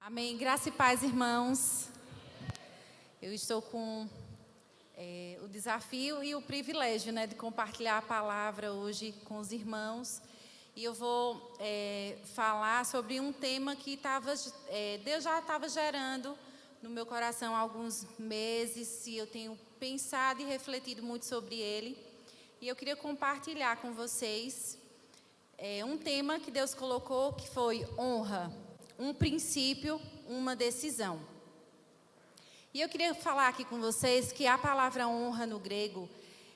Amém. Graça e paz, irmãos. Eu estou com o desafio e o privilégio, de compartilhar a palavra hoje com os irmãos. E eu vou falar sobre um tema que Deus já estava gerando no meu coração há alguns meses, e eu tenho pensado e refletido muito sobre ele. E eu queria compartilhar com vocês um tema que Deus colocou, que foi honra. Um princípio, uma decisão. E eu queria falar aqui com vocês que a palavra honra no grego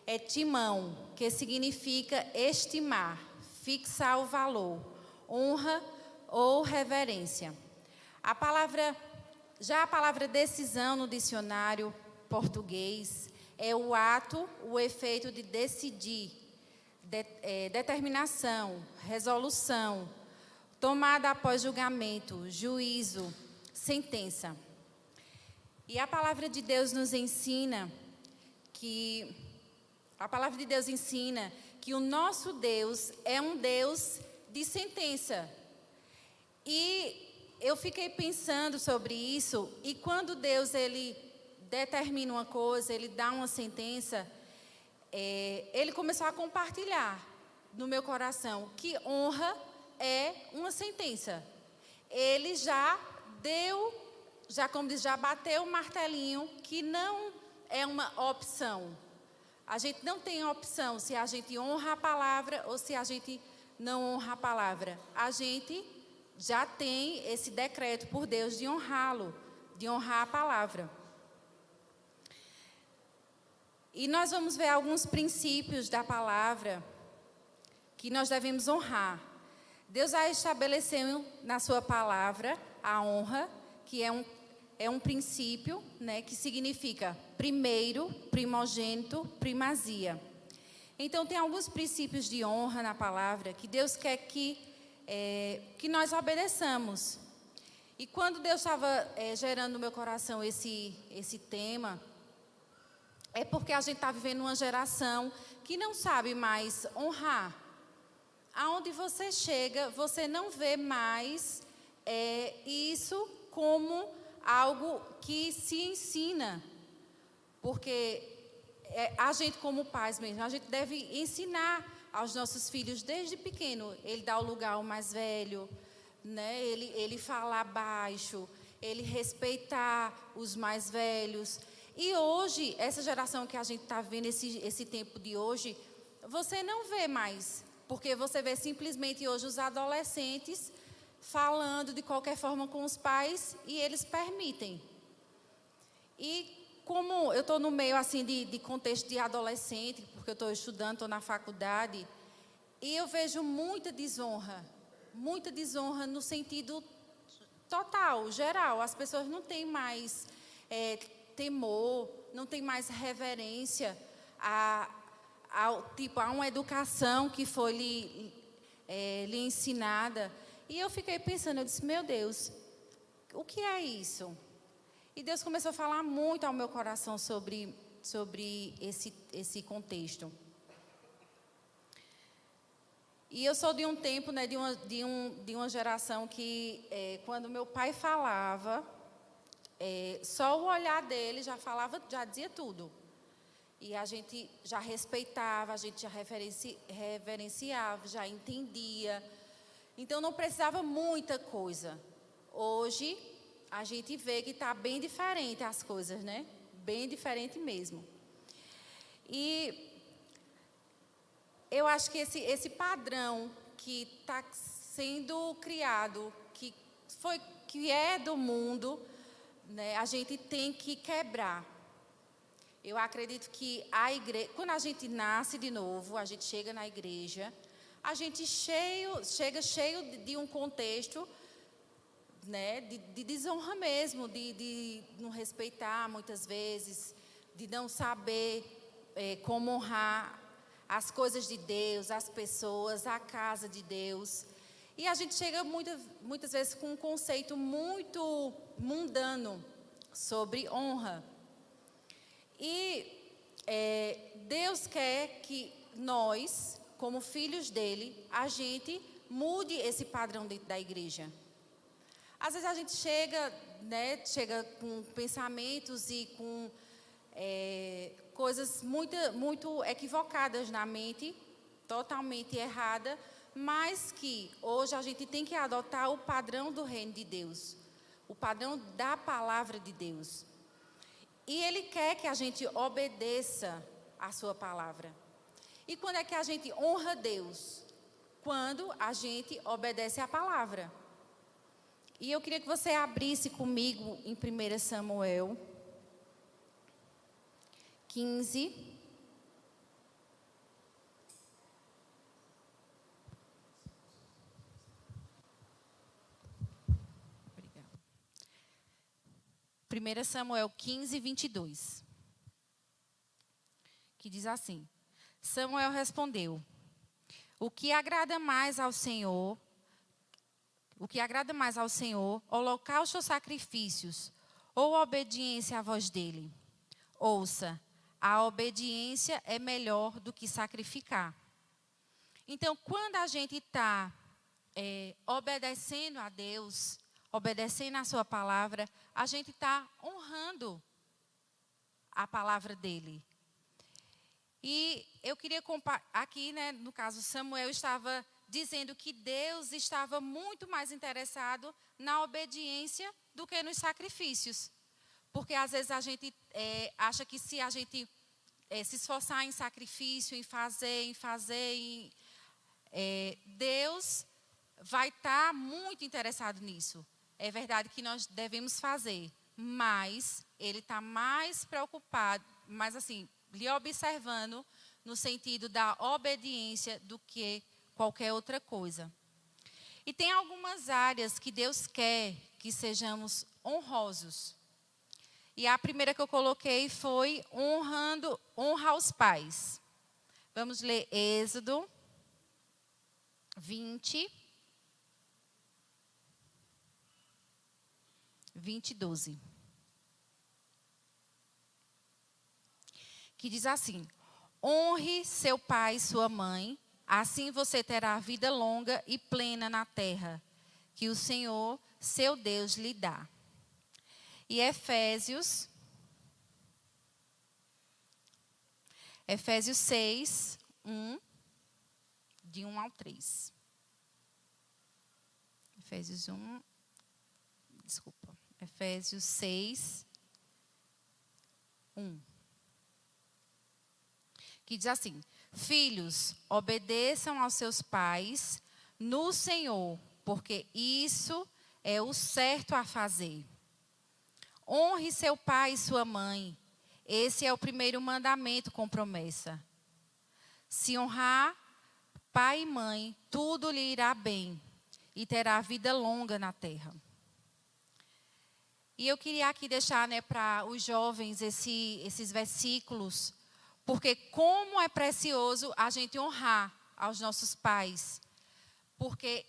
é timão, que significa estimar, fixar o valor, honra ou reverência. A palavra decisão no dicionário português é o ato, o efeito de decidir, determinação, resolução, tomada após julgamento, juízo, sentença. E a palavra de Deus nos ensina que o nosso Deus é um Deus de sentença. E eu fiquei pensando sobre isso, e quando Deus ele determina uma coisa, ele dá uma sentença, ele começou a compartilhar no meu coração que honra é uma sentença. Ele já bateu o martelinho que não é uma opção. A gente não tem opção se a gente honra a palavra ou se a gente não honra a palavra. A gente já tem esse decreto por Deus de honrá-lo, de honrar a palavra. E nós vamos ver alguns princípios da palavra que nós devemos honrar. Deus já estabeleceu na sua palavra a honra, que é um princípio, que significa primeiro, primogênito, primazia. Então, tem alguns princípios de honra na palavra que Deus quer que nós obedeçamos. E quando Deus estava gerando no meu coração esse tema, é porque a gente está vivendo uma geração que não sabe mais honrar. Aonde você chega, você não vê mais isso como algo que se ensina. Porque a gente, como pais mesmo, a gente deve ensinar aos nossos filhos desde pequeno. Ele dá o lugar ao mais velho, ele falar baixo, ele respeitar os mais velhos. E hoje, essa geração que a gente está vendo, esse tempo de hoje, você não vê mais. Porque você vê simplesmente hoje os adolescentes falando de qualquer forma com os pais e eles permitem. E como eu estou no meio assim de contexto de adolescente, porque eu estou estudando, estou na faculdade, e eu vejo muita desonra no sentido total, geral. As pessoas não têm mais temor, não têm mais reverência a uma educação que foi lhe ensinada. E eu fiquei pensando, eu disse, meu Deus, o que é isso? E Deus começou a falar muito ao meu coração sobre esse contexto. E eu sou de um tempo, de uma geração que, quando meu pai falava, só o olhar dele já dizia tudo. E a gente já respeitava, a gente já reverenciava, já entendia. Então, não precisava muita coisa. Hoje, a gente vê que está bem diferente as coisas, Bem diferente mesmo. E eu acho que esse padrão que está sendo criado, que é do mundo, a gente tem que quebrar. Eu acredito que quando a gente nasce de novo, a gente chega na igreja, a gente chega cheio de um contexto, de desonra mesmo, de não respeitar muitas vezes, de não saber como honrar as coisas de Deus, as pessoas, a casa de Deus. E a gente chega muitas vezes com um conceito muito mundano sobre honra. E Deus quer que nós, como filhos dele, a gente mude esse padrão dentro da igreja. Às vezes a gente chega, né, chega com pensamentos e com coisas muito equivocadas na mente, totalmente errada, mas que hoje a gente tem que adotar o padrão do reino de Deus, o padrão da palavra de Deus. E Ele quer que a gente obedeça a sua palavra. E quando é que a gente honra Deus? Quando a gente obedece a palavra. E eu queria que você abrisse comigo em 1 Samuel 15. Obrigada. 1 Samuel 15, 22. Que diz assim: Samuel respondeu: O que agrada mais ao Senhor, holocausto ou sacrifícios, ou obediência à voz dele? Ouça, a obediência é melhor do que sacrificar. Então, quando a gente está obedecendo a Deus, obedecendo a sua palavra, a gente está honrando a palavra dele. E eu queria aqui, né, no caso, Samuel estava dizendo que Deus estava muito mais interessado na obediência do que nos sacrifícios. Porque às vezes a gente acha que se a gente se esforçar em sacrifício, em fazer, Deus vai estar muito interessado nisso. É verdade que nós devemos fazer, mas Ele está mais preocupado, mais assim, lhe observando no sentido da obediência do que qualquer outra coisa. E tem algumas áreas que Deus quer que sejamos honrosos. E a primeira que eu coloquei foi honra aos pais. Vamos ler Êxodo 20, 12. Que diz assim: honre seu pai e sua mãe, assim você terá vida longa e plena na terra, que o Senhor, seu Deus, lhe dá. E Efésios 6, 1, de 1 ao 3. Efésios 6, 1. Que diz assim: filhos, obedeçam aos seus pais no Senhor, porque isso é o certo a fazer. Honre seu pai e sua mãe. Esse é o primeiro mandamento com promessa. Se honrar pai e mãe, tudo lhe irá bem e terá vida longa na terra. E eu queria aqui deixar, né, para os jovens esses versículos, porque como é precioso a gente honrar aos nossos pais. Porque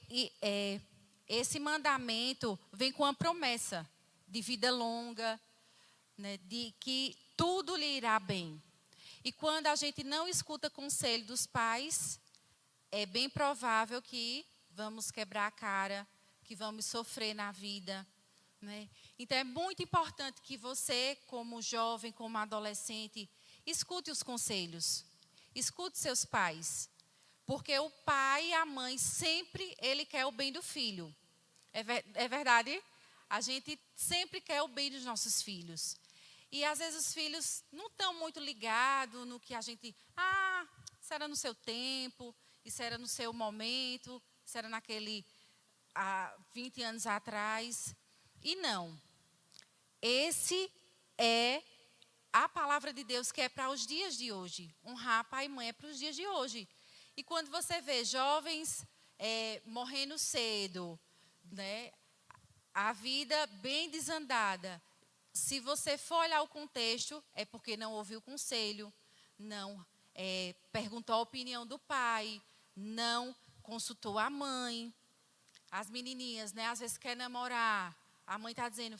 esse mandamento vem com a promessa de vida longa, né, de que tudo lhe irá bem. E quando a gente não escuta conselho dos pais, é bem provável que vamos quebrar a cara, que vamos sofrer na vida, né? Então é muito importante que você, como jovem, como adolescente, escute os conselhos, escute seus pais. Porque o pai e a mãe sempre, ele quer o bem do filho. É verdade? A gente sempre quer o bem dos nossos filhos. E às vezes os filhos não estão muito ligados no que a gente... isso era no seu tempo, isso era no seu momento, isso era há 20 anos atrás. E não. Esse é a palavra de Deus que é para os dias de hoje. Honrar pai e mãe é para os dias de hoje. E quando você vê jovens morrendo cedo, né, a vida bem desandada, se você for olhar o contexto, é porque não ouviu o conselho, não perguntou a opinião do pai, não consultou a mãe. As menininhas, né, às vezes querem namorar, a mãe está dizendo,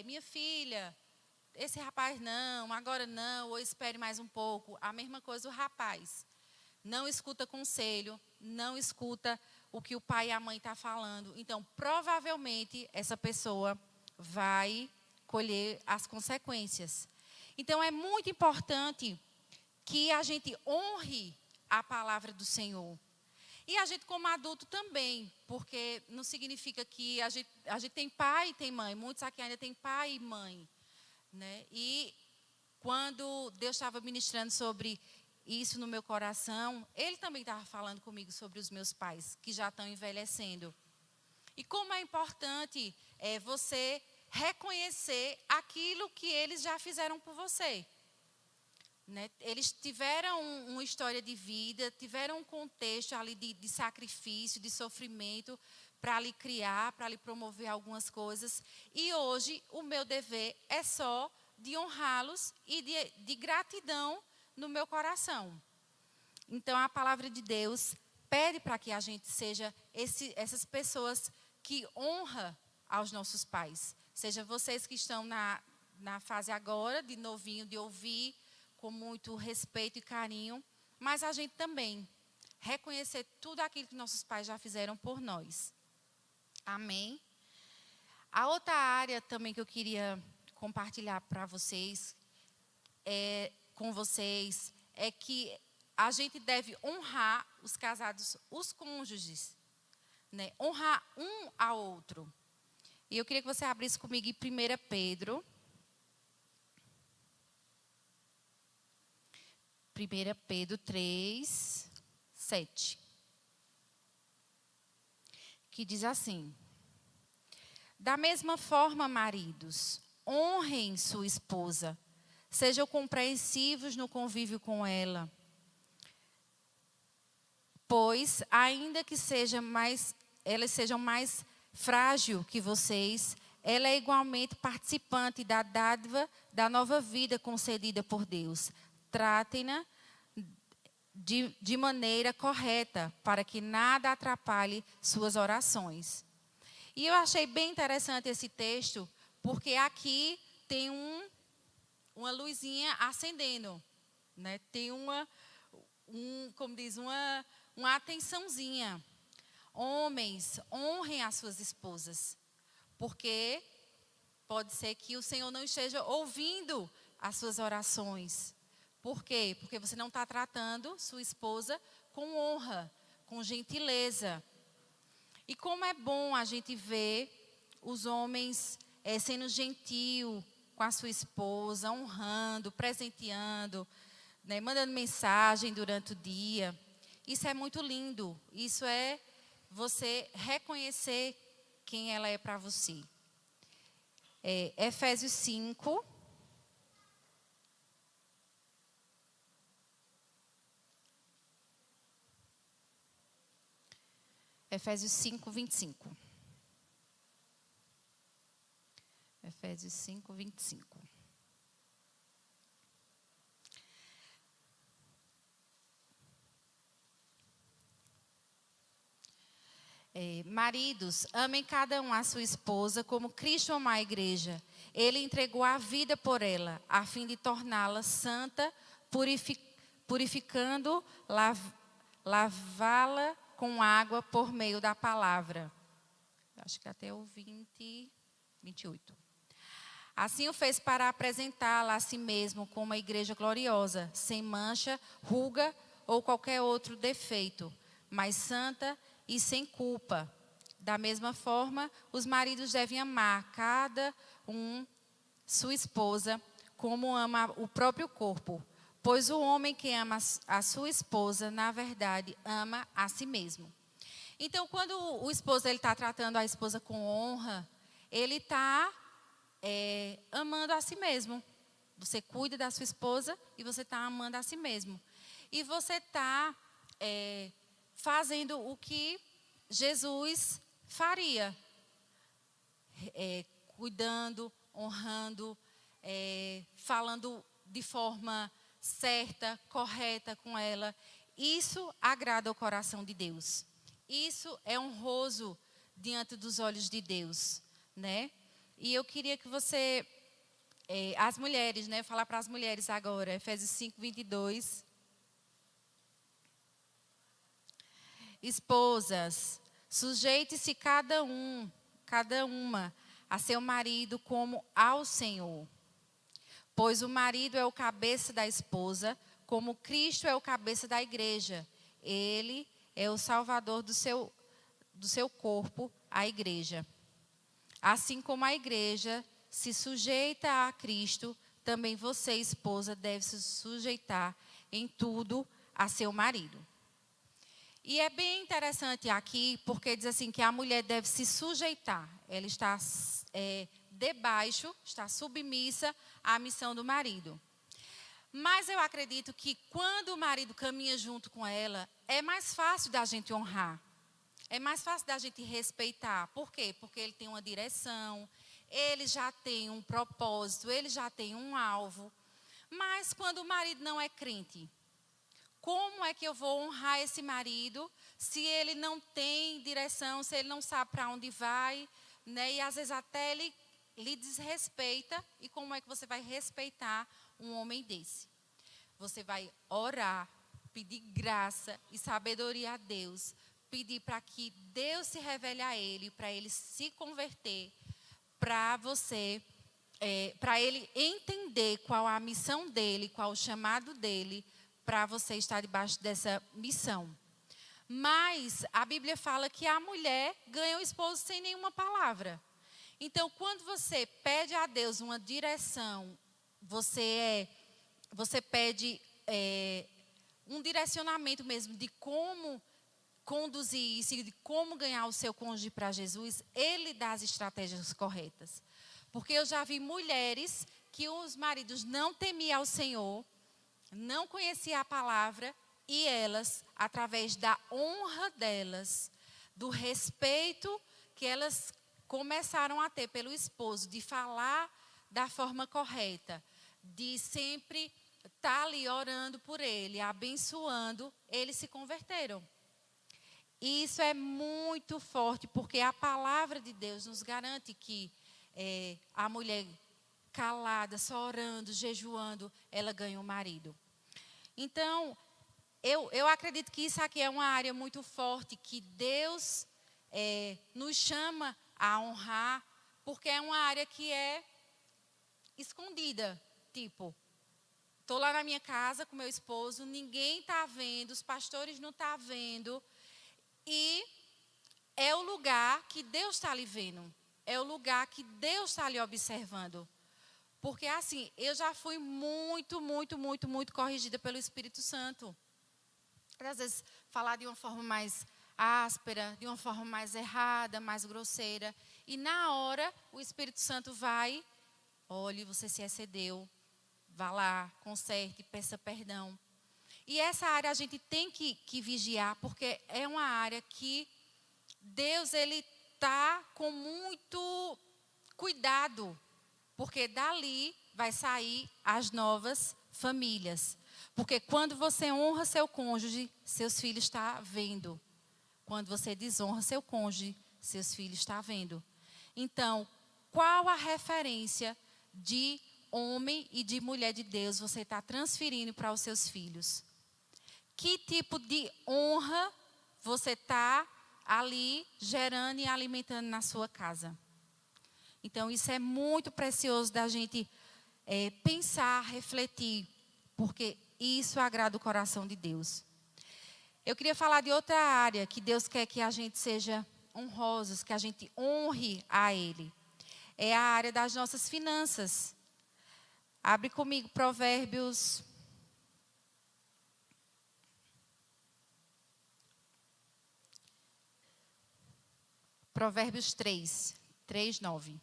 minha filha, esse rapaz não, agora não, ou espere mais um pouco. A mesma coisa o rapaz. Não escuta conselho, não escuta o que o pai e a mãe estão falando. Então, provavelmente, essa pessoa vai colher as consequências. Então, é muito importante que a gente honre a palavra do Senhor. E a gente como adulto também, porque não significa que a gente tem pai e tem mãe. Muitos aqui ainda têm pai e mãe, né? E quando Deus estava ministrando sobre isso no meu coração, Ele também estava falando comigo sobre os meus pais, que já estão envelhecendo. E como é importante você reconhecer aquilo que eles já fizeram por você. Né? Eles tiveram uma história de vida, tiveram um contexto ali de sacrifício, de sofrimento, para lhe criar, para lhe promover algumas coisas. E hoje o meu dever é só de honrá-los e de gratidão no meu coração. Então a palavra de Deus pede para que a gente seja essas pessoas que honram aos nossos pais. Seja vocês que estão na fase agora, de novinho, de ouvir com muito respeito e carinho, mas a gente também reconhecer tudo aquilo que nossos pais já fizeram por nós. Amém? A outra área também que eu queria compartilhar para vocês, com vocês, é que a gente deve honrar os casados, os cônjuges, né? Honrar um ao outro. E eu queria que você abrisse comigo em 1 Pedro. 1 Pedro 3, 7. Que diz assim: da mesma forma, maridos, honrem sua esposa, sejam compreensivos no convívio com ela. Pois, ainda que elas sejam mais frágil que vocês, ela é igualmente participante da dádiva da nova vida concedida por Deus. Tratem-na de maneira correta, para que nada atrapalhe suas orações. E eu achei bem interessante esse texto, porque aqui tem uma luzinha acendendo, né? Tem uma atençãozinha. Homens, honrem as suas esposas, porque pode ser que o Senhor não esteja ouvindo as suas orações. Por quê? Porque você não está tratando sua esposa com honra, com gentileza. E como é bom a gente ver os homens sendo gentil com a sua esposa, honrando, presenteando, né, mandando mensagem durante o dia. Isso é muito lindo. Isso é você reconhecer quem ela é para você. Efésios 5. Efésios 5, 25. Efésios 5, 25. Maridos, amem cada um a sua esposa como Cristo amou a igreja. Ele entregou a vida por ela, a fim de torná-la santa, purificando, lavá-la com água por meio da palavra. Acho que até o 28. Assim o fez para apresentá-la a si mesmo como uma igreja gloriosa, sem mancha, ruga ou qualquer outro defeito, mas santa e sem culpa. Da mesma forma, os maridos devem amar cada um sua esposa como ama o próprio corpo. Pois o homem que ama a sua esposa, na verdade, ama a si mesmo. Então, quando o esposo está tratando a esposa com honra, ele está amando a si mesmo. Você cuida da sua esposa e você está amando a si mesmo. E você está fazendo o que Jesus faria. Cuidando, honrando, falando de forma certa, correta com ela. Isso agrada o coração de Deus. Isso é honroso diante dos olhos de Deus, né? E eu queria que você, as mulheres, né? Falar para as mulheres agora, Efésios 5, 22. Esposas, Sujeite-se cada uma, a seu marido como ao Senhor. Pois o marido é o cabeça da esposa, como Cristo é o cabeça da igreja. Ele é o salvador do seu corpo, a igreja. Assim como a igreja se sujeita a Cristo, também você, esposa, deve se sujeitar em tudo a seu marido. E é bem interessante aqui, porque diz assim que a mulher deve se sujeitar. Ela está debaixo, está submissa à missão do marido. Mas eu acredito que quando o marido caminha junto com ela, é mais fácil da gente honrar. É mais fácil da gente respeitar. Por quê? Porque ele tem uma direção, ele já tem um propósito, ele já tem um alvo. Mas quando o marido não é crente, como é que eu vou honrar esse marido se ele não tem direção, se ele não sabe para onde vai, né? E às vezes até ele lhe desrespeita. E como é que você vai respeitar um homem desse? Você vai orar, pedir graça e sabedoria a Deus, pedir para que Deus se revele a ele, para ele se converter, para ele entender qual a missão dele, qual o chamado dele, para você estar debaixo dessa missão. Mas a Bíblia fala que a mulher ganha o esposo sem nenhuma palavra. Então, quando você pede a Deus uma direção, você pede um direcionamento mesmo de como conduzir isso, de como ganhar o seu cônjuge para Jesus, ele dá as estratégias corretas. Porque eu já vi mulheres que os maridos não temiam ao Senhor, não conheciam a palavra, e elas, através da honra delas, do respeito que elas começaram a ter pelo esposo, de falar da forma correta, de sempre estar ali orando por ele, abençoando, eles se converteram. E isso é muito forte, porque a palavra de Deus nos garante que a mulher calada, só orando, jejuando, ela ganha um marido. Então, eu acredito que isso aqui é uma área muito forte, que Deus nos chama a honrar, porque é uma área que é escondida. Tipo, estou lá na minha casa com meu esposo, ninguém está vendo, os pastores não estão vendo, e é o lugar que Deus está ali vendo, é o lugar que Deus está ali observando. Porque assim, eu já fui muito corrigida pelo Espírito Santo. Às vezes, falar de uma forma mais áspera, de uma forma mais errada, mais grosseira. E na hora, o Espírito Santo vai, olhe, você se excedeu, vá lá, conserte, peça perdão. E essa área a gente tem que vigiar, porque é uma área que Deus, ele está com muito cuidado. Porque dali vai sair as novas famílias. Porque quando você honra seu cônjuge, seus filhos estão vendo. Quando você desonra seu cônjuge, seus filhos estão vendo. Então, qual a referência de homem e de mulher de Deus você está transferindo para os seus filhos? Que tipo de honra você está ali gerando e alimentando na sua casa? Então, isso é muito precioso da gente pensar, refletir, porque isso agrada o coração de Deus. Eu queria falar de outra área que Deus quer que a gente seja honrosos, que a gente honre a Ele. É a área das nossas finanças. Abre comigo Provérbios. Provérbios 3, 9.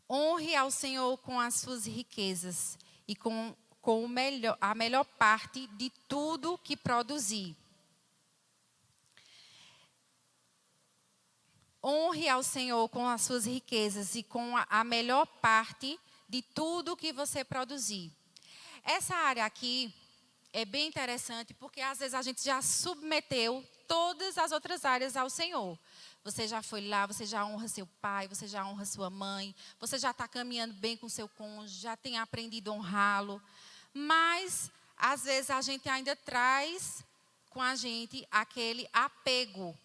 Honre ao Senhor com as suas riquezas e com a melhor parte de tudo que produzir. Honre ao Senhor com as suas riquezas e com a melhor parte de tudo que você produzir. Essa área aqui é bem interessante, porque às vezes a gente já submeteu todas as outras áreas ao Senhor. Você já foi lá, você já honra seu pai, você já honra sua mãe, você já está caminhando bem com seu cônjuge, já tem aprendido a honrá-lo. Mas às vezes a gente ainda traz com a gente aquele apego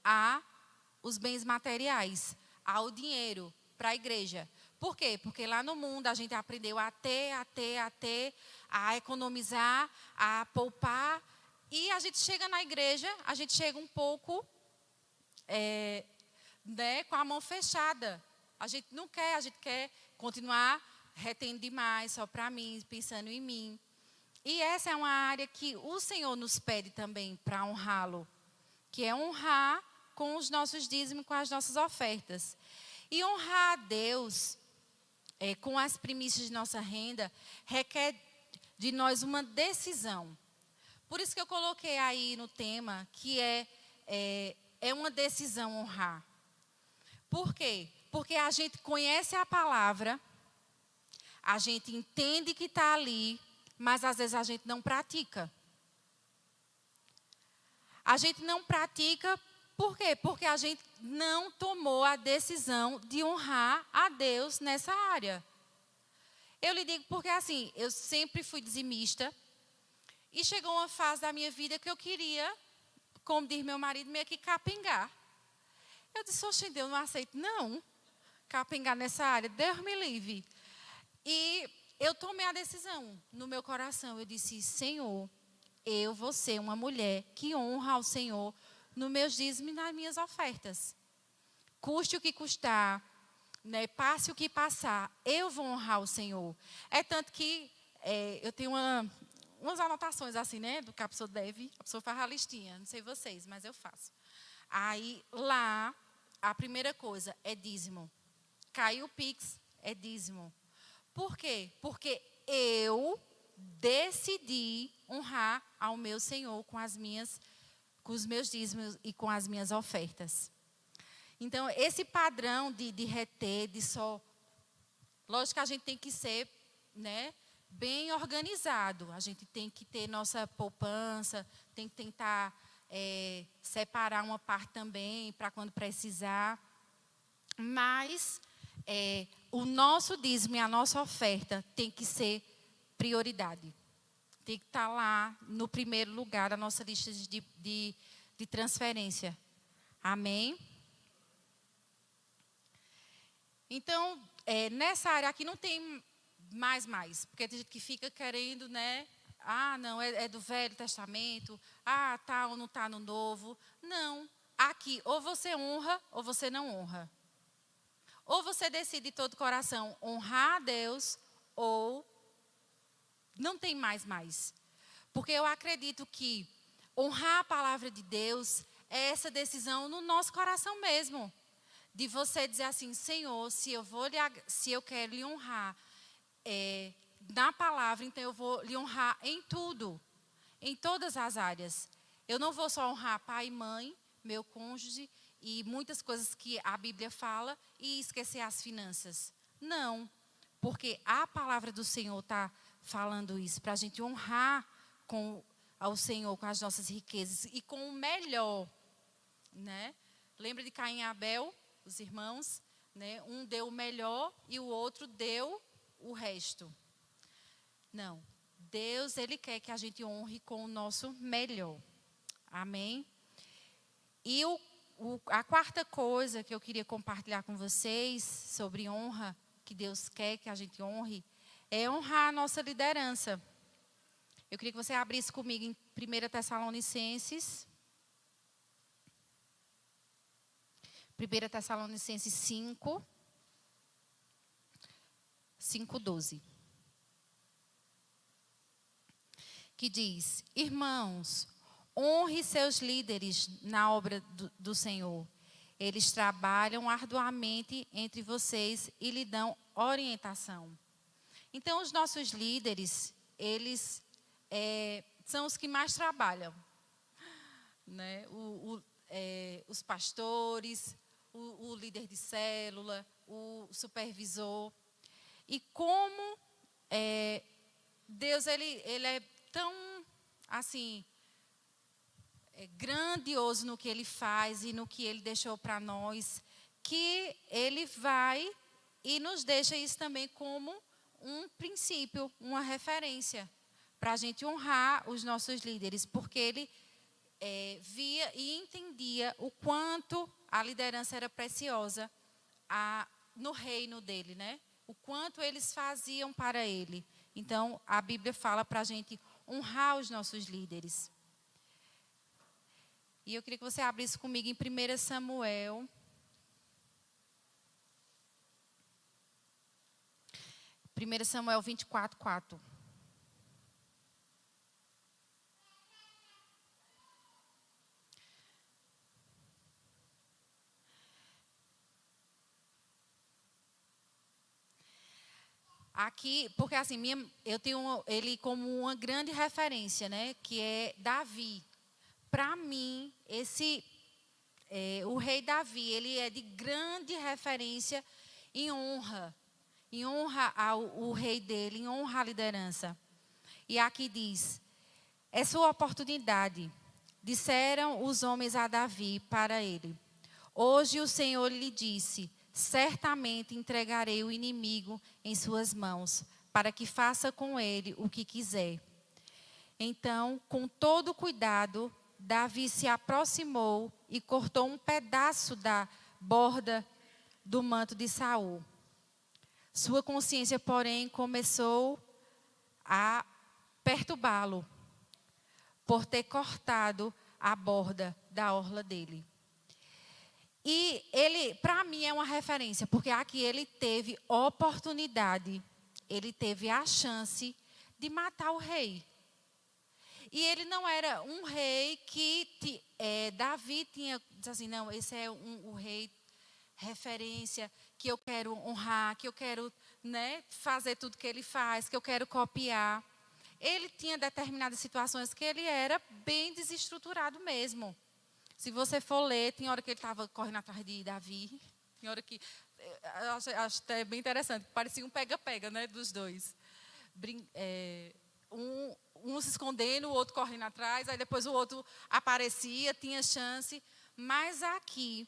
a os bens materiais, ao dinheiro, para a igreja. Por quê? Porque lá no mundo a gente aprendeu a ter, a economizar, a poupar. E a gente chega na igreja, a gente chega um pouco com a mão fechada. A gente não quer, a gente quer continuar retendo demais, só para mim, pensando em mim. E essa é uma área que o Senhor nos pede também para honrá-lo, que é honrar com os nossos dízimos, com as nossas ofertas. E honrar a Deus com as primícias de nossa renda requer de nós uma decisão. Por isso que eu coloquei aí no tema que é uma decisão honrar. Por quê? Porque a gente conhece a palavra, a gente entende que está ali, mas às vezes a gente não pratica. A gente não pratica, por quê? Porque a gente não tomou a decisão de honrar a Deus nessa área. Eu lhe digo porque assim, eu sempre fui dizimista, e chegou uma fase da minha vida que eu queria, como diz meu marido, meio que capengar. Eu disse, oxe, Deus, não aceito, não, capengar nessa área, Deus me livre. E eu tomei a decisão no meu coração, eu disse, Senhor, eu vou ser uma mulher que honra ao Senhor nos meus dízimos e nas minhas ofertas. Custe o que custar, né, passe o que passar, eu vou honrar o Senhor. É tanto que eu tenho umas anotações assim, né, do que a pessoa deve, a pessoa faz a listinha, não sei vocês, mas eu faço. Aí, lá, a primeira coisa é dízimo. Caiu o Pix, é dízimo. Por quê? Porque eu decidi honrar ao meu Senhor com os meus dízimos e com as minhas ofertas. Então, esse padrão de reter, de só... Lógico que a gente tem que ser, né, bem organizado. A gente tem que ter nossa poupança, tem que tentar separar uma parte também para quando precisar. Mas o nosso dízimo e a nossa oferta tem que ser prioridade. Tem que estar lá no primeiro lugar da nossa lista de transferência. Amém? Então, nessa área aqui não tem mais. Porque tem gente que fica querendo, né? Ah, não, é do Velho Testamento. Ah, tá ou não está no Novo. Não. Aqui, ou você honra ou você não honra. Ou você decide de todo o coração honrar a Deus, ou não tem mais. Porque eu acredito que honrar a palavra de Deus é essa decisão no nosso coração mesmo. De você dizer assim, Senhor, se eu quero lhe honrar na palavra, então eu vou lhe honrar em tudo, em todas as áreas. Eu não vou só honrar pai e mãe, meu cônjuge, e muitas coisas que a Bíblia fala, e esquecer as finanças. Não, porque a palavra do Senhor está falando isso, para a gente honrar ao Senhor com as nossas riquezas e com o melhor. Né? Lembra de Caim e Abel, os irmãos? Né? Um deu o melhor e o outro deu o resto. Não, Deus, Ele quer que a gente honre com o nosso melhor. Amém? E a quarta coisa que eu queria compartilhar com vocês sobre honra, que Deus quer que a gente honre, é honrar a nossa liderança. Eu queria que você abrisse comigo em 1 Tessalonicenses. 1 Tessalonicenses 5:12. Que diz, irmãos, honre seus líderes na obra do Senhor. Eles trabalham arduamente entre vocês e lhe dão orientação. Então, os nossos líderes, eles são os que mais trabalham. Né? Os pastores, o líder de célula, o supervisor. E como Deus, ele é tão, assim, grandioso no que Ele faz e no que Ele deixou para nós, que Ele vai e nos deixa isso também como um princípio, uma referência, para a gente honrar os nossos líderes, porque ele via e entendia o quanto a liderança era preciosa no reino dele, né? O quanto eles faziam para ele. Então, a Bíblia fala para a gente honrar os nossos líderes. E eu queria que você abrisse comigo em 1 Samuel. 1 Samuel 24, 4. Aqui, porque assim, eu tenho ele como uma grande referência, né? Que é Davi. Para mim, o rei Davi, ele é de grande referência em honra ao rei dele, em honra à liderança. E aqui diz: é sua oportunidade, disseram os homens a Davi para ele. Hoje o Senhor lhe disse: certamente entregarei o inimigo em suas mãos, para que faça com ele o que quiser. Então, com todo cuidado, Davi se aproximou e cortou um pedaço da borda do manto de Saul. Sua consciência, porém, começou a perturbá-lo por ter cortado a borda da orla dele. E ele, para mim, é uma referência, porque aqui ele teve oportunidade, ele teve a chance de matar o rei. E ele não era um rei que Davi tinha, disse assim, não, esse é o rei referência, que eu quero honrar, que eu quero, né, fazer tudo que ele faz, que eu quero copiar. Ele tinha determinadas situações que ele era bem desestruturado mesmo. Se você for ler, tem hora que ele estava correndo atrás de Davi, tem hora que, eu acho até bem interessante, parecia um pega-pega, né, dos dois. Um se escondendo, o outro correndo atrás, aí depois o outro aparecia, tinha chance. Mas aqui,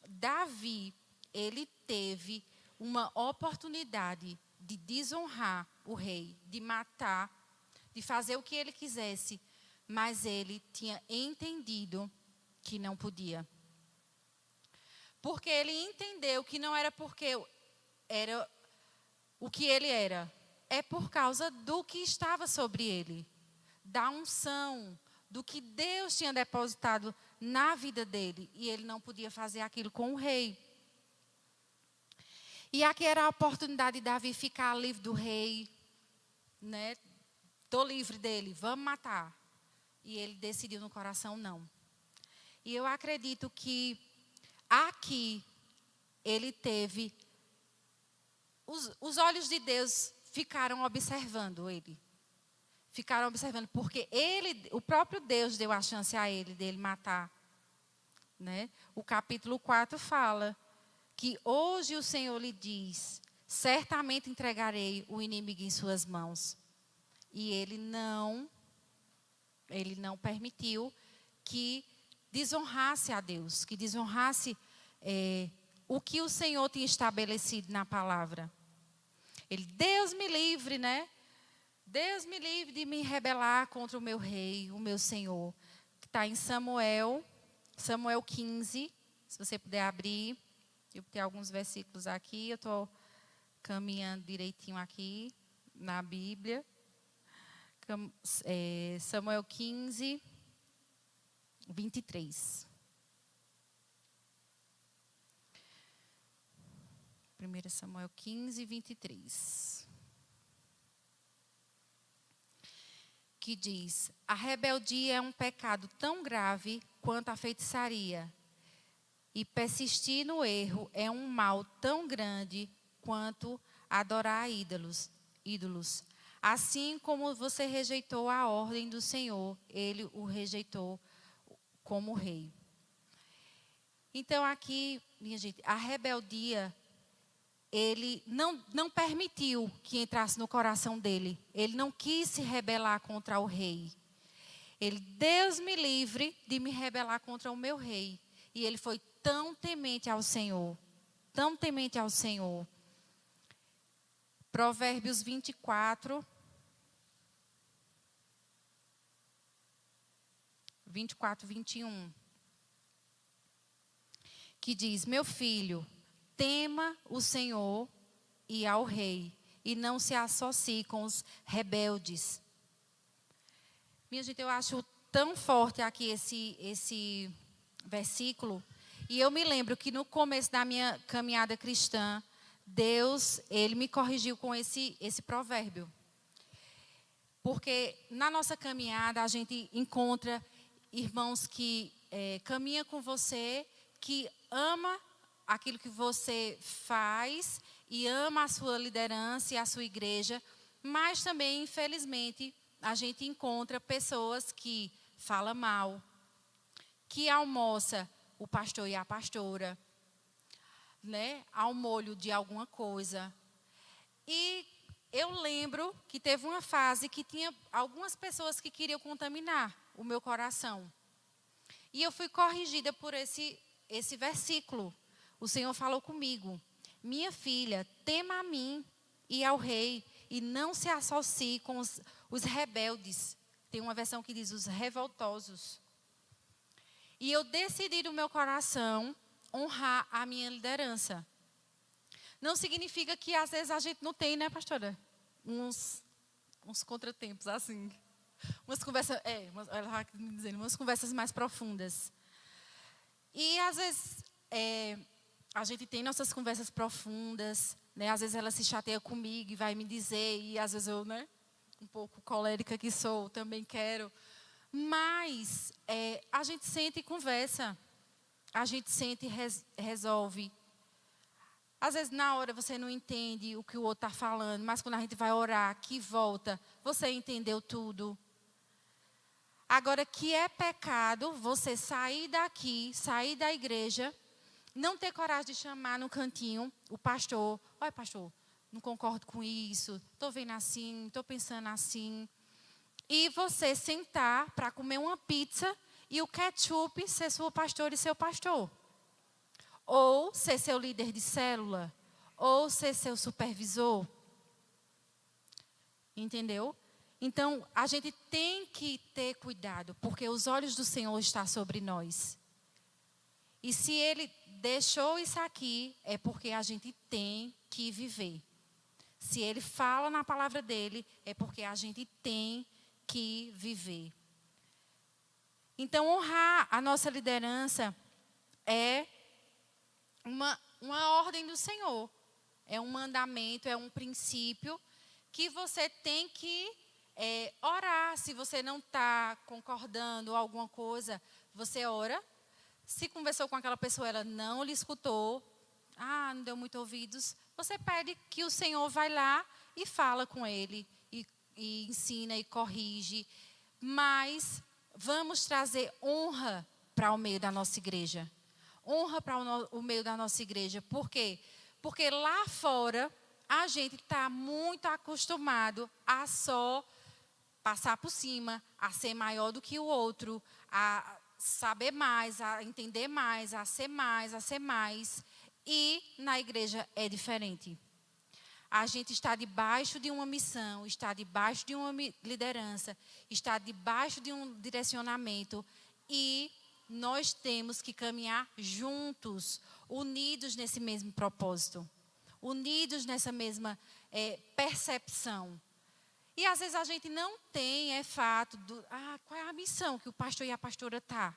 Davi, ele teve uma oportunidade de desonrar o rei, de matar, de fazer o que ele quisesse, mas ele tinha entendido que não podia. Porque ele entendeu que não era porque era o que ele era, é por causa do que estava sobre ele, da unção, do que Deus tinha depositado na vida dele, e ele não podia fazer aquilo com o rei. E aqui era a oportunidade de Davi ficar livre do rei, né? Estou livre dele, vamos matar. E ele decidiu no coração não. E eu acredito que aqui ele teve, os olhos de Deus ficaram observando ele. Ficaram observando, porque o próprio Deus deu a chance a ele dele matar. Né? O capítulo 4 fala que hoje o Senhor lhe diz: certamente entregarei o inimigo em suas mãos. E ele não permitiu que desonrasse a Deus, que desonrasse o que o Senhor tinha estabelecido na palavra. Deus me livre, né? Deus me livre de me rebelar contra o meu rei, o meu Senhor. Que está em Samuel 15, se você puder abrir. Eu tenho alguns versículos aqui, eu estou caminhando direitinho aqui na Bíblia. Samuel 15, 23. 1 Samuel 15, 23. Que diz: a rebeldia é um pecado tão grave quanto a feitiçaria, e persistir no erro é um mal tão grande quanto adorar ídolos. Assim como você rejeitou a ordem do Senhor, ele o rejeitou como rei. Então aqui, minha gente, a rebeldia, ele não permitiu que entrasse no coração dele. Ele não quis se rebelar contra o rei. Deus me livre de me rebelar contra o meu rei. E ele foi tão temente ao Senhor. Tão temente ao Senhor. Provérbios 24. 24, 21. Que diz: meu filho, tema o Senhor e ao rei, e não se associe com os rebeldes. Minha gente, eu acho tão forte aqui esse versículo. E eu me lembro que no começo da minha caminhada cristã, Deus, Ele me corrigiu com esse provérbio. Porque na nossa caminhada a gente encontra irmãos que caminham com você, que ama aquilo que você faz e ama a sua liderança e a sua igreja, mas também, infelizmente, a gente encontra pessoas que falam mal, que almoça o pastor e a pastora, né, ao molho de alguma coisa. E eu lembro que teve uma fase que tinha algumas pessoas que queriam contaminar o meu coração. E eu fui corrigida por esse versículo. O Senhor falou comigo: minha filha, tema a mim e ao rei, e não se associe com os rebeldes. Tem uma versão que diz os revoltosos. E eu decidi no meu coração honrar a minha liderança. Não significa que às vezes a gente não tem, né, pastora? Uns contratempos assim. Umas conversas, ela está me dizendo, umas conversas mais profundas. E às vezes a gente tem nossas conversas profundas, né? Às vezes ela se chateia comigo e vai me dizer, e às vezes eu, né, um pouco colérica que sou, também quero. Mas a gente sente e conversa. A gente sente e resolve. Às vezes na hora você não entende o que o outro está falando, mas quando a gente vai orar, que volta, você entendeu tudo. Agora, que é pecado você sair daqui, sair da igreja, não ter coragem de chamar no cantinho o pastor. Olha, pastor, não concordo com isso, estou vendo assim, estou pensando assim. E você sentar para comer uma pizza e o ketchup ser sua pastora e seu pastor. Ou ser seu líder de célula. Ou ser seu supervisor. Entendeu? Então, a gente tem que ter cuidado, porque os olhos do Senhor estão sobre nós. E se Ele deixou isso aqui, é porque a gente tem que viver. Se Ele fala na palavra dEle, é porque a gente tem que viver. Então, honrar a nossa liderança é uma ordem do Senhor. É um mandamento, é um princípio que você tem que orar. Se você não está concordando alguma coisa, você ora. Se conversou com aquela pessoa, ela não lhe escutou, não deu muito ouvidos, você pede que o Senhor vai lá e fala com ele, e ensina e corrige. Mas vamos trazer honra para o meio da nossa igreja. Honra para o meio da nossa igreja. Por quê? Porque lá fora a gente está muito acostumado a só passar por cima, a ser maior do que o outro, a saber mais, a entender mais, a ser mais, a ser mais. E na igreja é diferente. A gente está debaixo de uma missão, está debaixo de uma liderança, está debaixo de um direcionamento, e nós temos que caminhar juntos, unidos nesse mesmo propósito, unidos nessa mesma percepção. E às vezes a gente não tem, é fato, qual é a missão que o pastor e a pastora estão?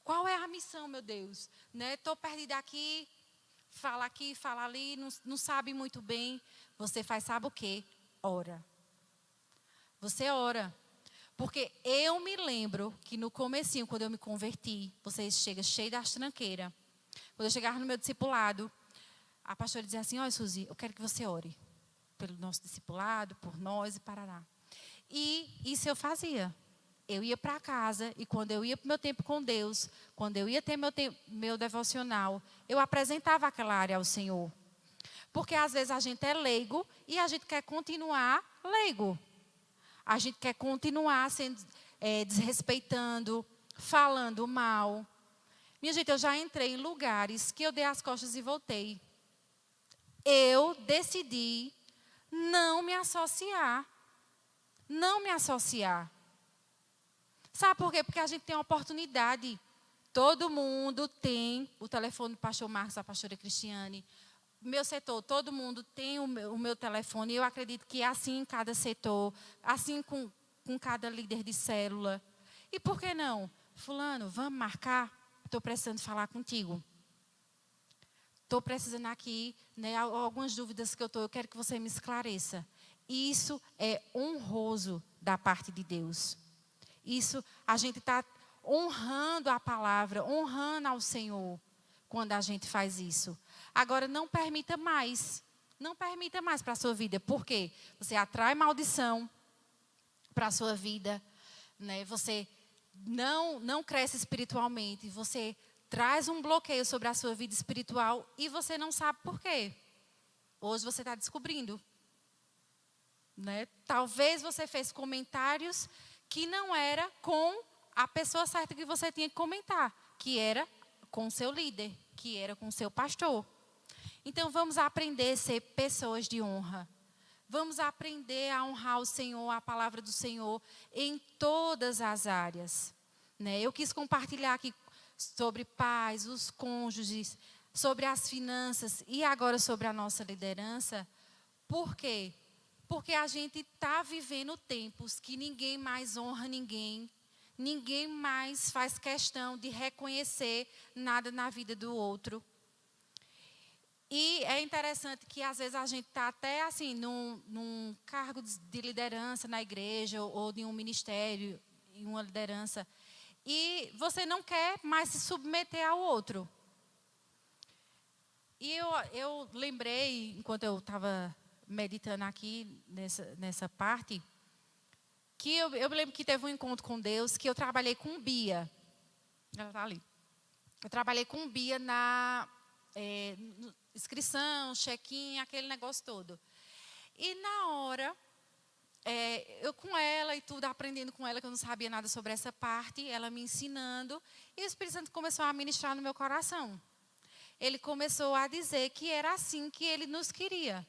Qual é a missão, meu Deus? Estou perdida aqui, fala ali, não sabe muito bem. Você faz, sabe o quê? Ora. Você ora. Porque eu me lembro que no comecinho, quando eu me converti, você chega cheio das tranqueiras. Quando eu chegava no meu discipulado, a pastora dizia assim: olha, Suzy, eu quero que você ore pelo nosso discipulado, por nós e parará. E isso eu fazia. Eu ia para casa, e quando eu ia para o meu tempo com Deus, quando eu ia ter meu devocional, eu apresentava aquela área ao Senhor. Porque às vezes a gente é leigo e a gente quer continuar leigo. A gente quer continuar sendo desrespeitando, falando mal. Minha gente, eu já entrei em lugares que eu dei as costas e voltei. Eu decidi não me associar. Não me associar. Sabe por quê? Porque a gente tem uma oportunidade. Todo mundo tem o telefone do pastor Marcos, da pastora Cristiane. Meu setor, todo mundo tem o meu telefone. Eu acredito que é assim em cada setor, assim com cada líder de célula. E por que não? Fulano, vamos marcar? Estou precisando falar contigo. Estou precisando aqui, né, algumas dúvidas que eu quero que você me esclareça. Isso é honroso da parte de Deus. Isso, a gente está honrando a palavra, honrando ao Senhor, quando a gente faz isso. Agora, não permita mais para a sua vida. Por quê? Você atrai maldição para a sua vida, né? Você não cresce espiritualmente, você traz um bloqueio sobre a sua vida espiritual e você não sabe por quê. Hoje você está descobrindo. Né? Talvez você fez comentários que não era com a pessoa certa que você tinha que comentar, que era com o seu líder, que era com o seu pastor. Então vamos aprender a ser pessoas de honra. Vamos aprender a honrar o Senhor, a palavra do Senhor, em todas as áreas. Né? Eu quis compartilhar aqui sobre pais, os cônjuges, sobre as finanças e agora sobre a nossa liderança. Por quê? Porque a gente está vivendo tempos que ninguém mais honra ninguém. Ninguém mais faz questão de reconhecer nada na vida do outro. E é interessante que às vezes a gente está até assim, num cargo de liderança na igreja ou de um ministério, em uma liderança. E você não quer mais se submeter ao outro. E eu lembrei, enquanto eu estava meditando aqui nessa parte, que eu me lembro que teve um encontro com Deus, que eu trabalhei com Bia. Ela está ali. Eu trabalhei com Bia na inscrição, check-in, aquele negócio todo. E na hora, eu com ela e tudo, aprendendo com ela, que eu não sabia nada sobre essa parte, ela me ensinando, e o Espírito Santo começou a ministrar no meu coração. Ele começou a dizer que era assim que ele nos queria.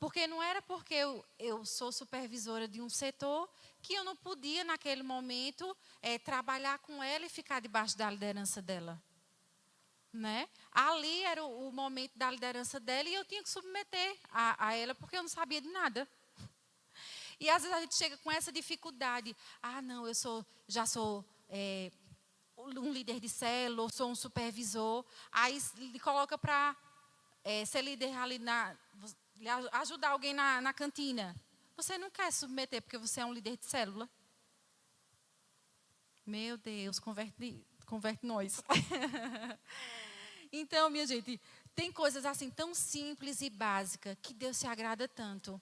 Porque não era porque eu sou supervisora de um setor que eu não podia, naquele momento, trabalhar com ela e ficar debaixo da liderança dela. Né? Ali era o momento da liderança dela e eu tinha que submeter a ela porque eu não sabia de nada. E às vezes a gente chega com essa dificuldade. Ah, não, já sou um líder de célula, ou sou um supervisor. Aí ele coloca para ser líder ali ajudar alguém na cantina. Você não quer submeter porque você é um líder de célula? Meu Deus, converte nós. Então, minha gente, tem coisas assim tão simples e básicas que Deus se agrada tanto.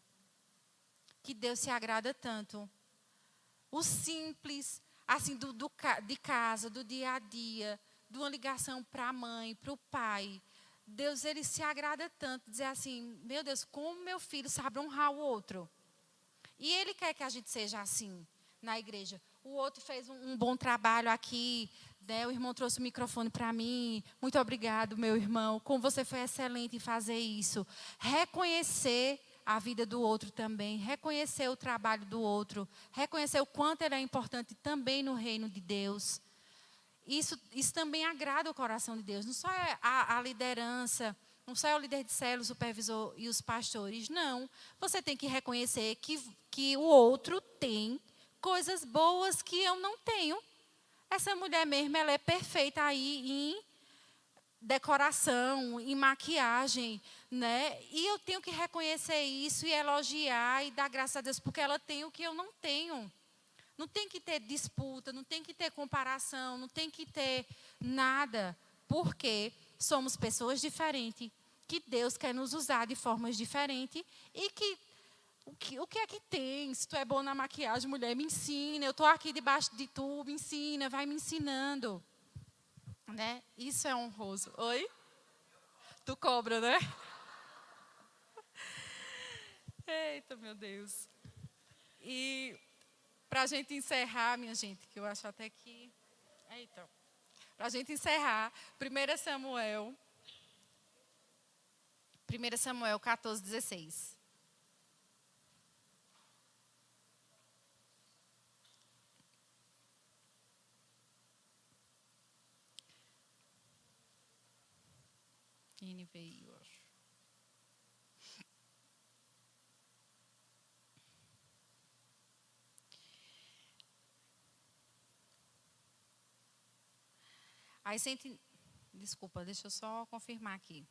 Que Deus se agrada tanto. O simples, assim, de casa, do dia a dia, de uma ligação para a mãe, para o pai. Deus, ele se agrada tanto, dizer assim, meu Deus, como meu filho sabe honrar o outro. E ele quer que a gente seja assim na igreja. O outro fez um bom trabalho aqui, né? O irmão trouxe o microfone para mim. Muito obrigado, meu irmão. Como você foi excelente em fazer isso. Reconhecer a vida do outro também. Reconhecer o trabalho do outro. Reconhecer o quanto ele é importante também no reino de Deus. Isso também agrada o coração de Deus. Não só é a liderança, não só é o líder de célula, o supervisor e os pastores. Não. Você tem que reconhecer que o outro tem coisas boas que eu não tenho. Essa mulher mesmo, ela é perfeita aí em decoração, em maquiagem, né? E eu tenho que reconhecer isso e elogiar e dar graças a Deus, porque ela tem o que eu não tenho. Não tem que ter disputa, não tem que ter comparação, não tem que ter nada, porque somos pessoas diferentes, que Deus quer nos usar de formas diferentes e que o que é que tem? Se tu é bom na maquiagem, mulher, me ensina. Eu estou aqui debaixo de tu, me ensina, vai me ensinando. Né? Isso é honroso. Oi? Tu cobra, né? Eita, meu Deus. E para a gente encerrar, minha gente, que eu acho até que... Eita. Para a gente encerrar, 1 Samuel 14, 16. NVI, eu acho. Aí desculpa, deixa eu só confirmar aqui.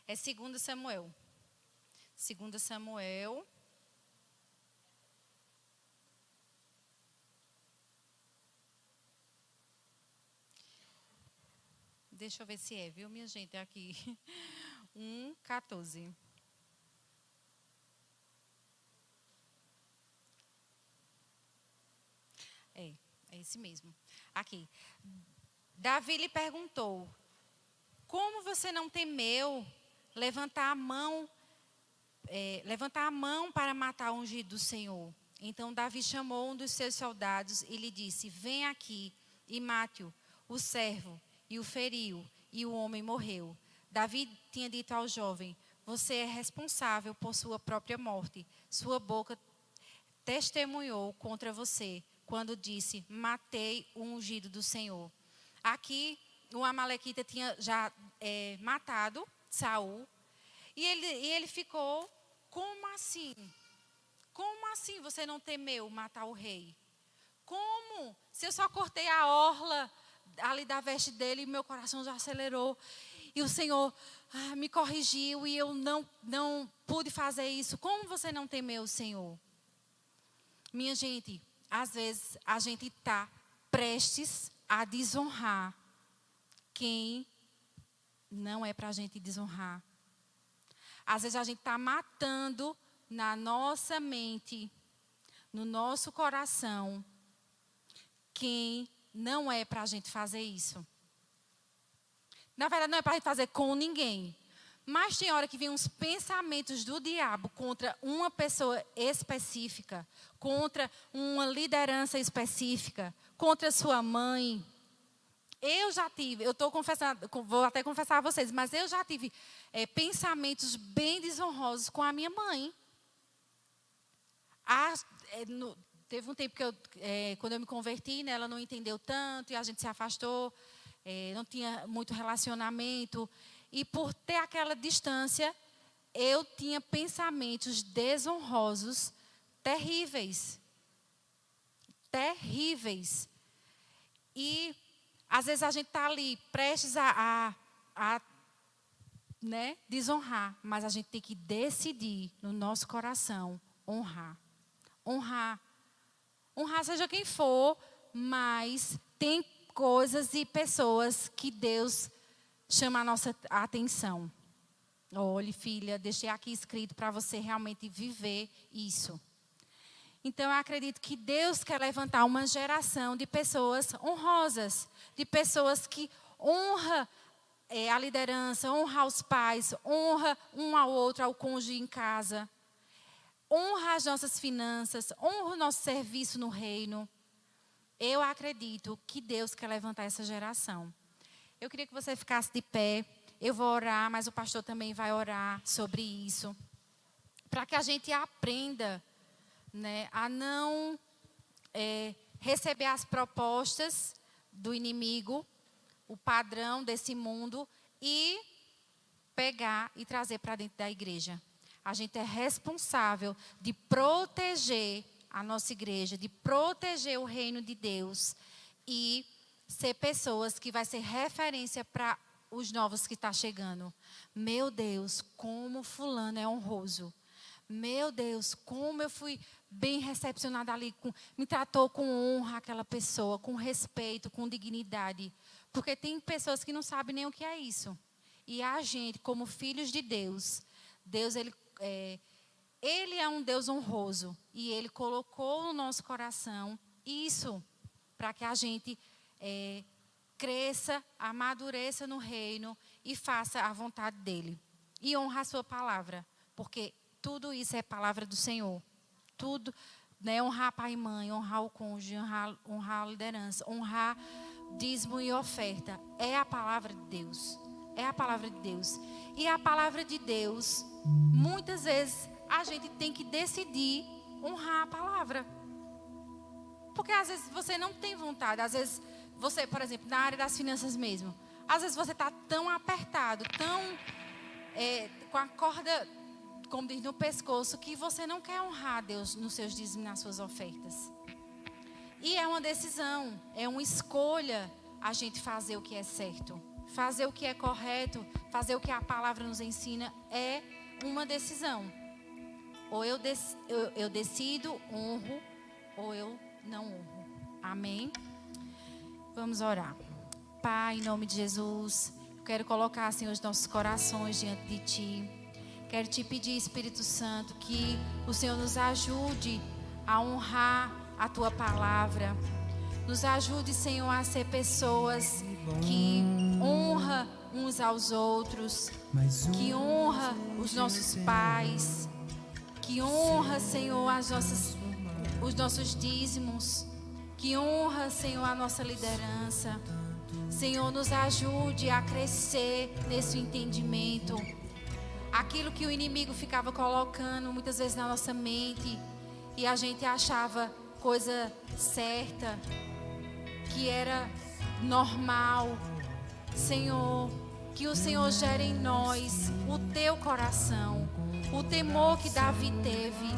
É 2 Samuel. 2 Samuel. Deixa eu ver se é, viu, minha gente? É aqui. 1:14. É esse mesmo. Aqui. Davi lhe perguntou: como você não temeu levantar a mão para matar o ungido do Senhor? Então Davi chamou um dos seus soldados e lhe disse: vem aqui e mate-o. O servo e o feriu, e o homem morreu. Davi tinha dito ao jovem: você é responsável por sua própria morte. Sua boca testemunhou contra você quando disse: matei o ungido do Senhor. Aqui o amalequita tinha já matado Saul, e ele ficou: como assim? Como assim você não temeu matar o rei? Como? Se eu só cortei a orla ali da veste dele, meu coração já acelerou. E o Senhor me corrigiu e eu não pude fazer isso. Como você não temeu o Senhor? Minha gente, às vezes a gente está prestes a desonrar quem não é para a gente desonrar. Às vezes a gente está matando na nossa mente, no nosso coração, quem não é para a gente fazer isso. Na verdade, não é para a gente fazer com ninguém. Mas tem hora que vem uns pensamentos do diabo contra uma pessoa específica, contra uma liderança específica, contra sua mãe. Eu já tive, eu estou confessando, vou até confessar a vocês, mas eu já tive pensamentos bem desonrosos com a minha mãe. Teve um tempo que quando eu me converti, né, ela não entendeu tanto e a gente se afastou, não tinha muito relacionamento. E por ter aquela distância, eu tinha pensamentos desonrosos terríveis. Terríveis. E às vezes a gente está ali prestes a desonrar, mas a gente tem que decidir no nosso coração honrar. Honrar. Honrar seja quem for, mas tem coisas e pessoas que Deus chama a nossa atenção. Olhe, filha, deixei aqui escrito para você realmente viver isso. Então, eu acredito que Deus quer levantar uma geração de pessoas honrosas, de pessoas que honram a liderança, honra os pais, honra um ao outro, ao cônjuge em casa, honra as nossas finanças, honra o nosso serviço no reino. Eu acredito que Deus quer levantar essa geração. Eu queria que você ficasse de pé. Eu vou orar, mas o pastor também vai orar sobre isso. Para que a gente aprenda, né, a não receber as propostas do inimigo, o padrão desse mundo, e pegar e trazer para dentro da igreja. A gente é responsável de proteger a nossa igreja, de proteger o reino de Deus e ser pessoas que vai ser referência para os novos que estão chegando. Meu Deus, como fulano é honroso. Meu Deus, como eu fui bem recepcionada ali, me tratou com honra aquela pessoa, com respeito, com dignidade. Porque tem pessoas que não sabem nem o que é isso. E a gente, como filhos de Deus, Ele é um Deus honroso. E Ele colocou no nosso coração isso para que a gente cresça, amadureça no reino e faça a vontade dEle. E honra a sua palavra, porque tudo isso é palavra do Senhor. Tudo, né, honrar pai e mãe, honrar o cônjuge, honrar a liderança, honrar dízimo e oferta. É a palavra de Deus. É a palavra de Deus. E a palavra de Deus, muitas vezes, a gente tem que decidir honrar a palavra. Porque às vezes você não tem vontade. Às vezes você, por exemplo, na área das finanças mesmo. Às vezes você está tão apertado, tão com a corda, como diz, no pescoço, que você não quer honrar a Deus nos seus dízimos, nas suas ofertas. E é uma decisão, é uma escolha a gente fazer o que é certo. Fazer o que é correto, fazer o que a palavra nos ensina é uma decisão. Ou eu decido, honro, ou eu não honro. Amém? Vamos orar. Pai, em nome de Jesus, eu quero colocar, Senhor, os nossos corações diante de Ti. Quero Te pedir, Espírito Santo, que o Senhor nos ajude a honrar a Tua palavra. Nos ajude, Senhor, a ser pessoas que honram uns aos outros, que honra os nossos pais, que honra, Senhor, os nossos dízimos, que honra, Senhor, a nossa liderança. Senhor, nos ajude a crescer nesse entendimento. Aquilo que o inimigo ficava colocando muitas vezes na nossa mente e a gente achava coisa certa, que era normal. Senhor, que o Senhor gere em nós o Teu coração, o temor que Davi teve.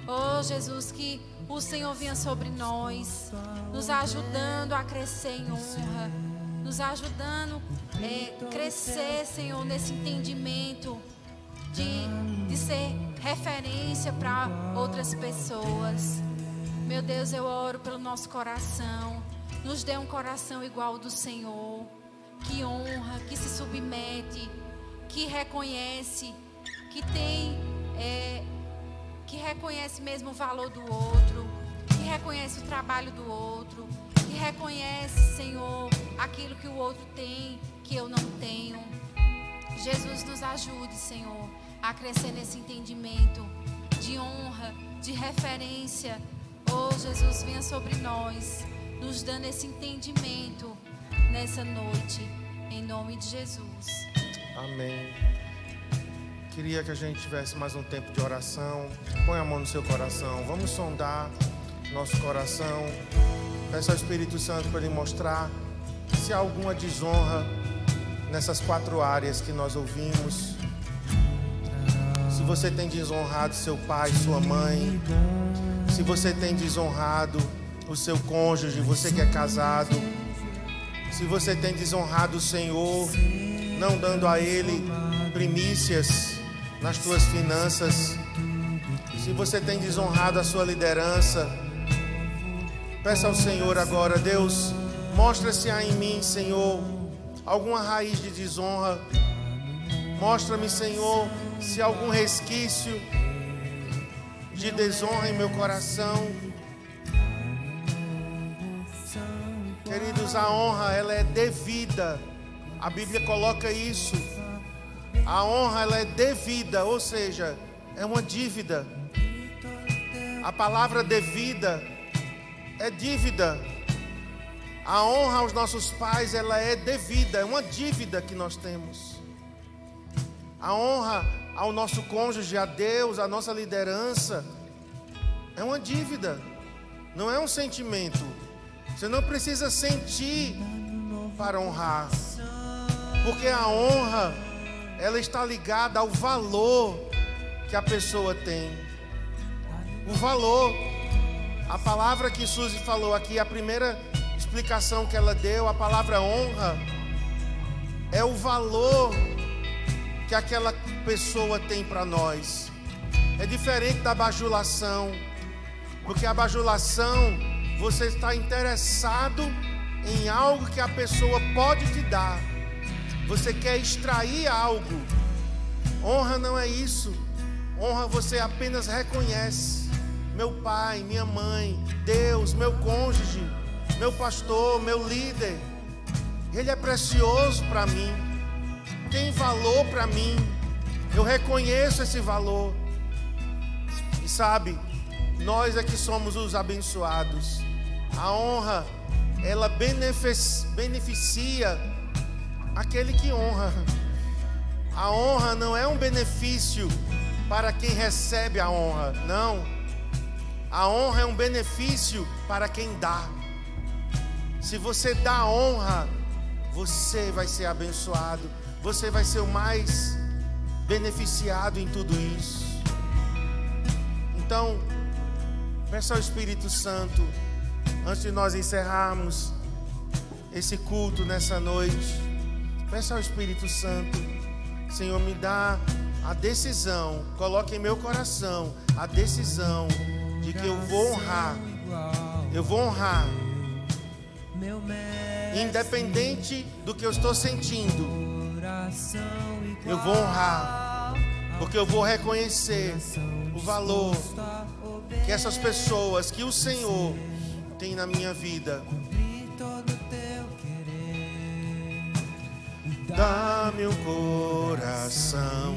Oh Jesus, que o Senhor venha sobre nós, nos ajudando a crescer em honra, nos ajudando a crescer, Senhor, nesse entendimento de ser referência para outras pessoas. Meu Deus, eu oro pelo nosso coração. Nos dê um coração igual ao do Senhor, que honra, que se submete, que reconhece, que reconhece mesmo o valor do outro, que reconhece o trabalho do outro, que reconhece, Senhor, aquilo que o outro tem, que eu não tenho. Jesus, nos ajude, Senhor, a crescer nesse entendimento de honra, de referência. Oh, Jesus, venha sobre nós, nos dando esse entendimento nessa noite, em nome de Jesus. Amém. Queria que a gente tivesse mais um tempo de oração. Põe a mão no seu coração. Vamos sondar nosso coração. Peça ao Espírito Santo para Ele mostrar se há alguma desonra nessas 4 áreas que nós ouvimos. Se você tem desonrado seu pai, sua mãe, se você tem desonrado o seu cônjuge, você que é casado, se você tem desonrado o Senhor, não dando a Ele primícias nas tuas finanças, se você tem desonrado a sua liderança, peça ao Senhor agora: Deus, mostra se há em mim, Senhor, alguma raiz de desonra. Mostra-me, Senhor, se há algum resquício de desonra em meu coração. Queridos, a honra, ela é devida. A Bíblia coloca isso. A honra, ela é devida, ou seja, é uma dívida. A palavra devida é dívida. A honra aos nossos pais, ela é devida, é uma dívida que nós temos. A honra ao nosso cônjuge, a Deus, a nossa liderança, é uma dívida, não é um sentimento. Você não precisa sentir para honrar, porque a honra, ela está ligada ao valor que a pessoa tem. O valor. A palavra que Suzy falou aqui, a primeira explicação que ela deu, a palavra honra, é o valor que aquela pessoa tem para nós. É diferente da bajulação, porque a bajulação, você está interessado em algo que a pessoa pode te dar. Você quer extrair algo. Honra não é isso. Honra você apenas reconhece. Meu pai, minha mãe, Deus, meu cônjuge, meu pastor, meu líder, ele é precioso para mim, tem valor para mim. Eu reconheço esse valor. E sabe, nós é que somos os abençoados. A honra, ela beneficia aquele que honra. A honra não é um benefício para quem recebe a honra, não. A honra é um benefício para quem dá. Se você dá honra, você vai ser abençoado, você vai ser o mais beneficiado em tudo isso. Então, peça ao Espírito Santo, antes de nós encerrarmos esse culto nessa noite, peça ao Espírito Santo: Senhor, me dá a decisão, coloque em meu coração a decisão de que eu vou honrar, independente do que eu estou sentindo, eu vou honrar, porque eu vou reconhecer o valor que essas pessoas, que o Senhor tem na minha vida. Dá-me um coração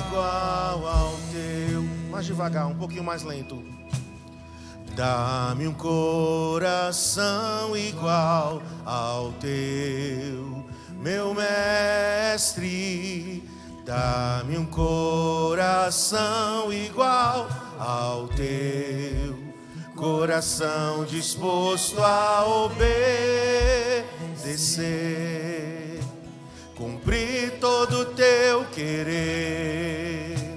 igual ao teu. Mais devagar, um pouquinho mais lento. Dá-me um coração igual ao teu, meu mestre. Dá-me um coração igual ao teu, coração disposto a obedecer, cumprir todo o teu querer.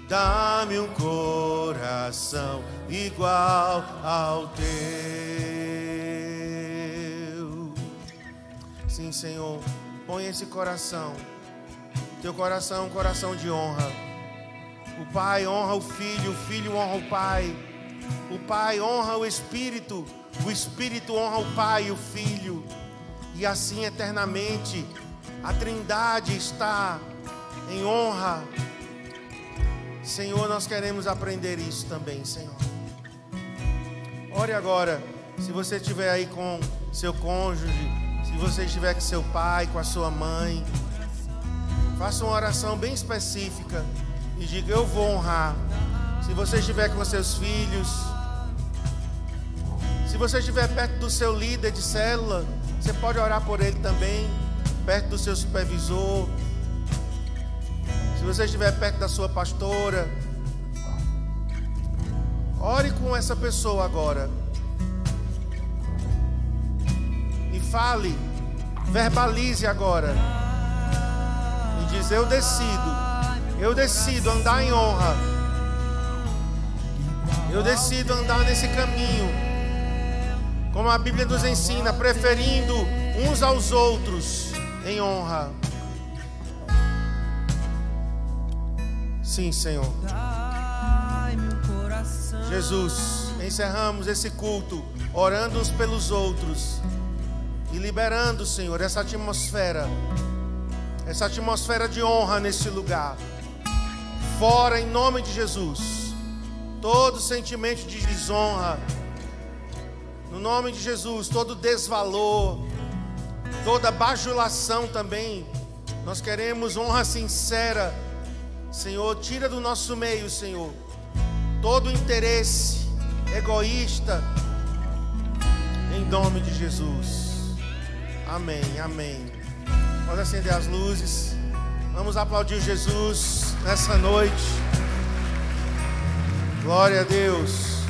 Dá-me um coração igual ao teu. Sim, Senhor, põe esse coração. Teu coração é um coração de honra. O Pai honra o Filho honra o Pai honra o Espírito honra o Pai e o Filho. E assim eternamente a Trindade está em honra. Senhor, nós queremos aprender isso também, Senhor. Ore agora, se você estiver aí com seu cônjuge, se você estiver com seu pai, com a sua mãe, faça uma oração bem específica e diga: eu vou honrar. Se você estiver com seus filhos, se você estiver perto do seu líder de célula, você pode orar por ele também, perto do seu supervisor. Se você estiver perto da sua pastora, ore com essa pessoa agora. E fale, verbalize agora. E diz: eu decido andar em honra. Eu decido andar nesse caminho, como a Bíblia nos ensina, preferindo uns aos outros em honra. Sim, Senhor. Jesus, encerramos esse culto orando uns pelos outros e liberando, Senhor, essa atmosfera de honra nesse lugar. Fora, em nome de Jesus, todo sentimento de desonra, no nome de Jesus, todo desvalor, toda bajulação também. Nós queremos honra sincera. Senhor, tira do nosso meio, Senhor, todo interesse egoísta, em nome de Jesus. Amém, amém. Vamos acender as luzes. Vamos aplaudir Jesus nessa noite. Glória a Deus.